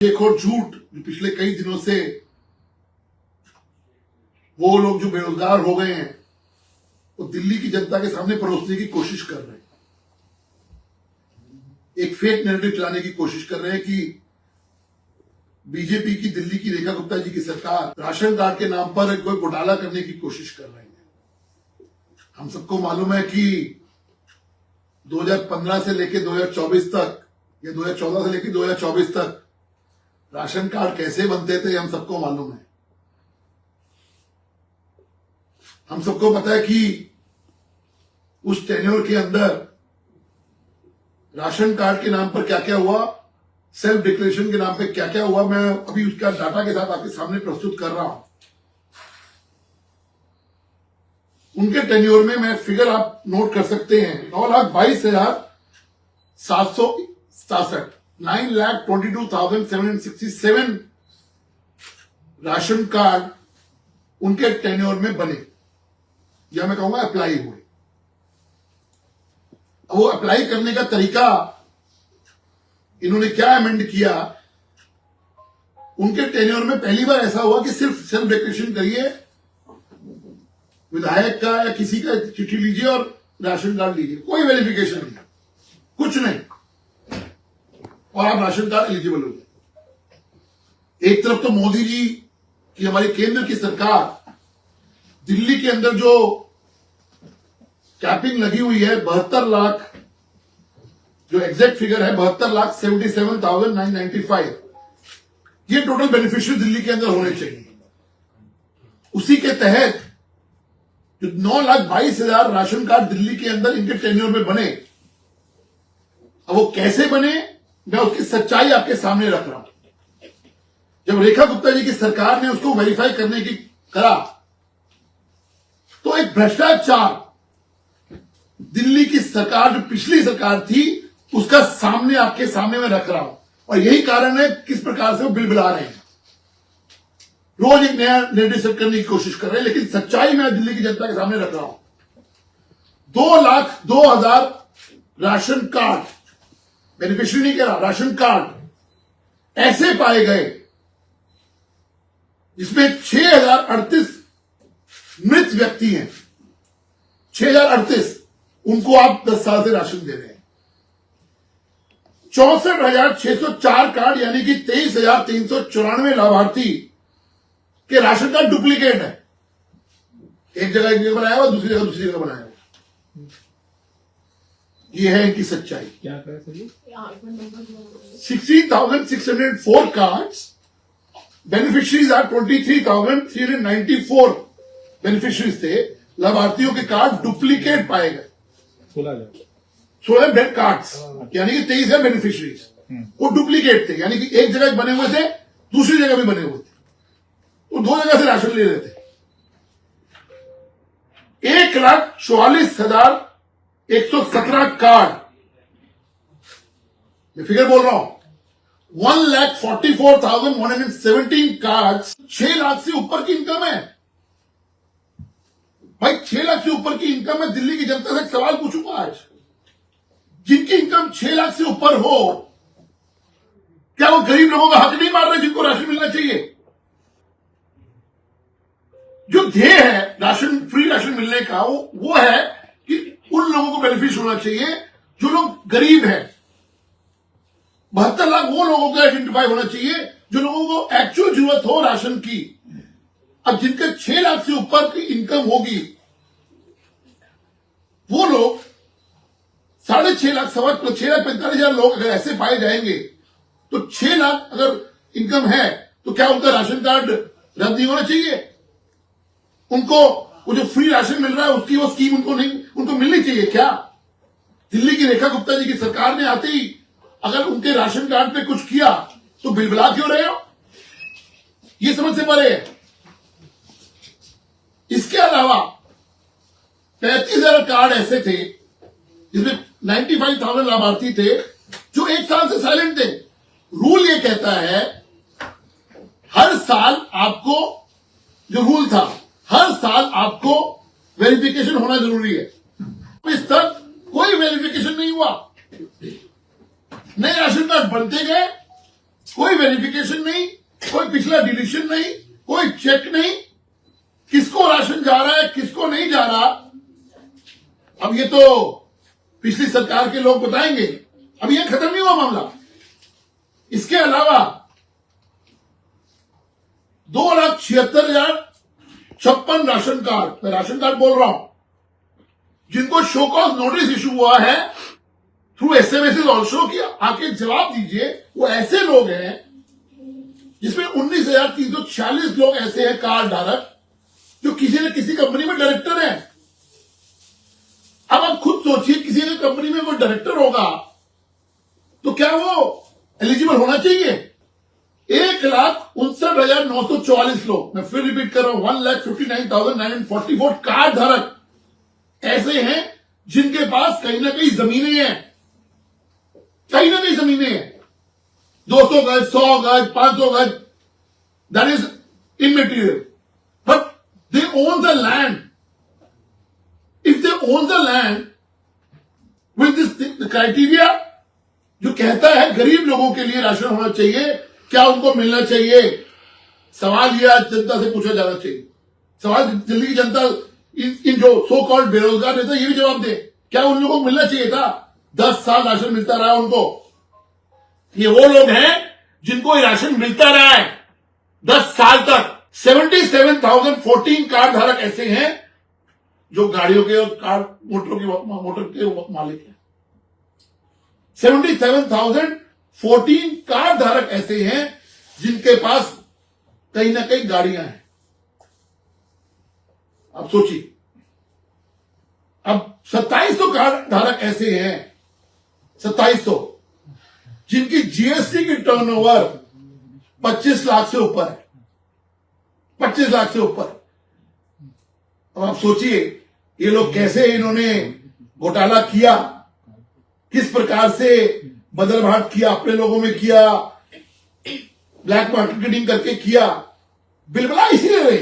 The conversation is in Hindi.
एक और झूठ जो पिछले कई दिनों से वो लोग जो बेरोजगार हो गए हैं वो दिल्ली की जनता के सामने परोसने की कोशिश कर रहे हैं। एक फेक नैरेटिव चलाने की कोशिश कर रहे हैं कि बीजेपी की दिल्ली की रेखा गुप्ता जी की सरकार राशन कार्ड के नाम पर कोई घोटाला करने की कोशिश कर रही है। हम सबको मालूम है कि 2015 से लेकर 2024 तक या 2014 से लेकर 2024 तक राशन कार्ड कैसे बनते थे हम सबको मालूम है। हम सबको पता है कि उस टेन्योर के अंदर राशन कार्ड के नाम पर क्या क्या हुआ, सेल्फ डिक्लेरेशन के नाम पे क्या क्या हुआ, मैं अभी उसका डाटा के साथ आपके सामने प्रस्तुत कर रहा हूं। उनके टेन्योर में मैं फिगर आप नोट कर सकते हैं 9,22,767 9,22,767 राशन कार्ड उनके टेन्योर में बने, या मैं कहूंगा अप्लाई हुए। वो अप्लाई करने का तरीका इन्होंने क्या अमेंड किया, उनके टेन्योर में पहली बार ऐसा हुआ कि सिर्फ सेल्फ डिक्लेरेशन करिए, विधायक का या किसी का चिट्ठी लीजिए और राशन कार्ड लीजिए, कोई वेरिफिकेशन नहीं, कुछ नहीं, और आप राशन कार्ड एलिजिबल हो गए। एक तरफ तो मोदी जी की हमारी केंद्र की सरकार दिल्ली के अंदर जो कैपिंग लगी हुई है 72 लाख, जो एग्जैक्ट फिगर है 72,77,995, ये टोटल बेनिफिशियरी दिल्ली के अंदर होने चाहिए। उसी के तहत जो 9,22,000 राशन कार्ड दिल्ली के अंदर इनके टेन्योर में बने, अब वो कैसे बने मैं उसकी सच्चाई आपके सामने रख रहा हूं। जब रेखा गुप्ता जी की सरकार ने उसको वेरीफाई करने की करा तो एक भ्रष्टाचार दिल्ली की सरकार जो पिछली सरकार थी उसका सामने आपके सामने में रख रहा हूं, और यही कारण है किस प्रकार से वो बिल बुला रहे हैं। रोज एक नया नैरेटिव सेट करने की कोशिश कर रहे हैं, लेकिन सच्चाई मैं दिल्ली की जनता के सामने रख रहा हूं। 2,02,000 राशन कार्ड, बेनिफिशियरी नहीं कह रहा, राशन कार्ड ऐसे पाए गए जिसमें 6,038 मृत व्यक्ति हैं। 6,038 उनको आप 10 साल से राशन दे रहे हैं। 64,604 कार्ड यानी कि 23,394 लाभार्थी के राशन कार्ड डुप्लीकेट है। एक जगह बनाया हुआ, दूसरी जगह बनाया हुआ। ये है इनकी सच्चाई। क्या करें 16,604 कार्ड्स, बेनिफिशरीज आर 23,394 बेनिफिशरीज थे। लाभार्थियों के कार्ड डुप्लीकेट पाए गए 16 बेड कार्ड्स, यानी कि 23 है बेनिफिशरीज, वो डुप्लीकेट थे, यानी कि एक जगह बने हुए थे, दूसरी जगह भी बने हुए थे, वो दो जगह से राशन ले रहे थे। 1,44,117 कार्ड, मैं फिगर बोल रहा हूं, 1,44,117 कार्ड। 6 लाख से ऊपर की इनकम है भाई, 6 लाख से ऊपर की इनकम है। दिल्ली की जनता से एक सवाल पूछूंगा आज, जिनकी इनकम 6 लाख से ऊपर हो, क्या वो गरीब लोगों का हक नहीं मार रहे जिनको राशन मिलना चाहिए? जो ध्येय है राशन, फ्री राशन मिलने का, वो है कि उन लोगों को बेनिफिट होना चाहिए जो लोग गरीब हैं। 72 लाख वो लोगों को आइडेंटिफाई होना चाहिए जो लोगों को एक्चुअल जरूरत हो राशन की। अब जिनके 6 लाख से ऊपर की इनकम होगी, वो लोग 6.5 लाख, 6,45,000 लोग अगर ऐसे पाए जाएंगे तो 6 लाख अगर इनकम है तो क्या उनका राशन कार्ड रद्द नहीं होना चाहिए? उनको वो जो फ्री राशन मिल रहा है उसकी वो स्कीम उनको मिलनी चाहिए क्या? दिल्ली की रेखा गुप्ता जी की सरकार ने आते ही अगर उनके राशन कार्ड पे कुछ किया तो बिलबिला क्यों रहे हो? ये समझ से परे है। इसके अलावा 35,000 कार्ड ऐसे थे जिसमें 95,000 लाभार्थी थे जो 1 साल से साइलेंट थे। रूल ये कहता है हर साल आपको, जो रूल था, हर साल आपको वेरिफिकेशन होना जरूरी है। इस तक कोई वेरिफिकेशन नहीं हुआ, नए राशन कार्ड बनते गए, कोई वेरिफिकेशन नहीं, कोई पिछला डिलीशन नहीं, कोई चेक नहीं, किसको राशन जा रहा है किसको नहीं जा रहा। अब ये तो पिछली सरकार के लोग बताएंगे, अब ये खत्म नहीं हुआ मामला। इसके अलावा 2,76,056 राशन कार्ड, मैं राशन कार्ड बोल रहा हूं, जिनको शो कॉज नोटिस इशू हुआ है थ्रू एसएमएस ऑल्सो कि आके जवाब दीजिए। वो ऐसे लोग हैं जिसमें 19,346 लोग ऐसे हैं कार्ड धारक जो किसी न किसी कंपनी में डायरेक्टर हैं। अब आप खुद सोचिए, किसी ने कंपनी में वो डायरेक्टर होगा तो क्या वो एलिजिबल होना चाहिए? 1,59,944 लोग, मैं फिर रिपीट कर रहा हूं, 1,59,944 कार्ड धारक ऐसे हैं जिनके पास कहीं ना कहीं जमीनें हैं, कहीं ना कहीं जमीनें हैं, 200 गज, 100 गज, 500 गज, that is immaterial, but they own the land. If they own the land with this criteria जो कहता है गरीब लोगों के लिए राशन होना चाहिए, क्या उनको मिलना चाहिए? सवाल यह आज जनता से पूछा जाना चाहिए। सवाल दिल्ली की जनता, इन जो सो कॉल्ड बेरोजगार नेता, ये भी जवाब दे, क्या उन लोगों को मिलना चाहिए था? 10 साल राशन मिलता रहा उनको। ये वो लोग हैं जिनको ये राशन मिलता रहा है 10 साल तक। 77,014 कार्ड धारक ऐसे हैं जो गाड़ियों के और कार मोटर के मालिक हैं। 77,014 कार्ड धारक ऐसे हैं जिनके पास कहीं ना कहीं गाड़ियां हैं। अब सोचिए, अब 2700 कार्ड धारक ऐसे हैं, 2700 जिनकी जीएसटी की टर्नओवर 25 लाख से ऊपर है, 25 लाख से ऊपर। अब आप सोचिए ये लोग कैसे इन्होंने घोटाला किया, किस प्रकार से बदलभाट किया, अपने लोगों में किया, ब्लैक मार्केटिंग करके किया, बिलबला इसीलिए रहे।